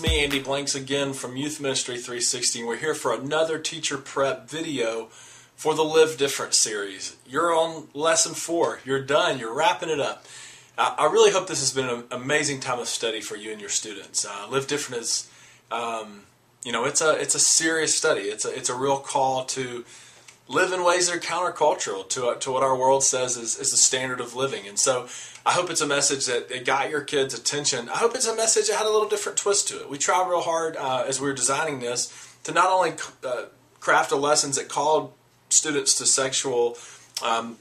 me, Andy Blanks, again from Youth Ministry 360, and we're here for another teacher prep video for the Live Different series. You're on lesson 4. You're done. You're wrapping it up. I really hope this has been an amazing time of study for you and your students. Live Different is, it's a serious study. It's a real call to live in ways that are countercultural to what our world says is the standard of living. And so I hope it's a message that got your kids' attention. I hope it's a message that had a little different twist to it. We tried real hard as we were designing this to not only craft a lessons that called students to sexual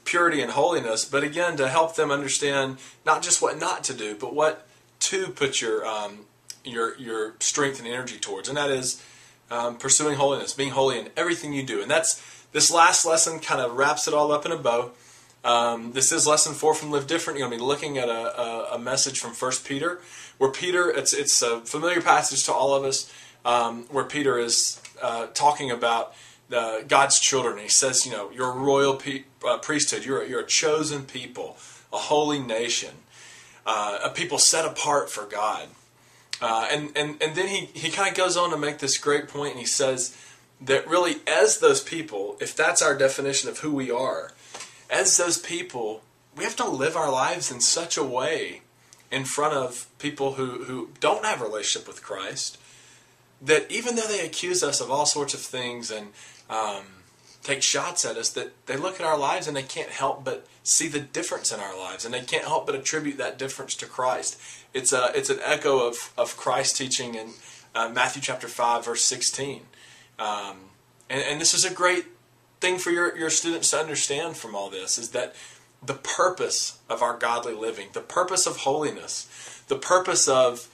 purity and holiness, but again to help them understand not just what not to do, but what to put your strength and energy towards, and that is pursuing holiness, being holy in everything you do. And this last lesson kind of wraps it all up in a bow. This is lesson 4 from Live Different. You're going to be looking at a message from 1 Peter, where Peter, it's a familiar passage to all of us, where Peter is talking about God's children. He says, you're a royal priesthood, you're a chosen people, a holy nation, a people set apart for God. And then he kind of goes on to make this great point, and he says that really as those people, if that's our definition of who we are, as those people, we have to live our lives in such a way in front of people who don't have a relationship with Christ, that even though they accuse us of all sorts of things and take shots at us, that they look at our lives and they can't help but see the difference in our lives, and they can't help but attribute that difference to Christ. It's an echo of Christ's teaching in Matthew chapter 5, verse 16. And this is a great thing for your students to understand from all this, is that the purpose of our godly living, the purpose of holiness, the purpose of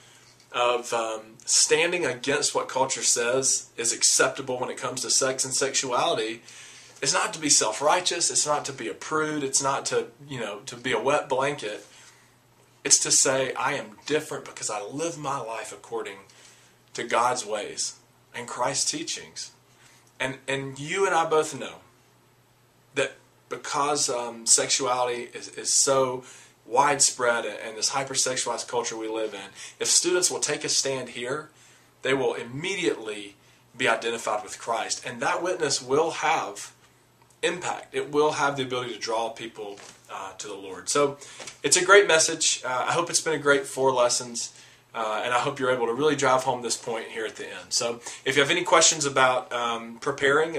standing against what culture says is acceptable when it comes to sex and sexuality, is not to be self-righteous, it's not to be a prude, it's not to be a wet blanket. It's to say, I am different because I live my life according to God's ways and Christ's teachings. And you and I both know that because sexuality is so widespread and this hypersexualized culture we live in, if students will take a stand here, they will immediately be identified with Christ. And that witness will have impact. It will have the ability to draw people to the Lord. So it's a great message. I hope it's been a great 4 lessons. And I hope you're able to really drive home this point here at the end. So if you have any questions about preparing,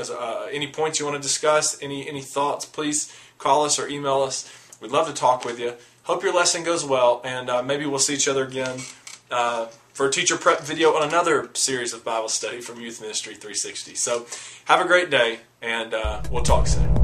any points you want to discuss, any thoughts, please call us or email us. We'd love to talk with you. Hope your lesson goes well, and maybe we'll see each other again for a teacher prep video on another series of Bible study from Youth Ministry 360. So have a great day, and we'll talk soon.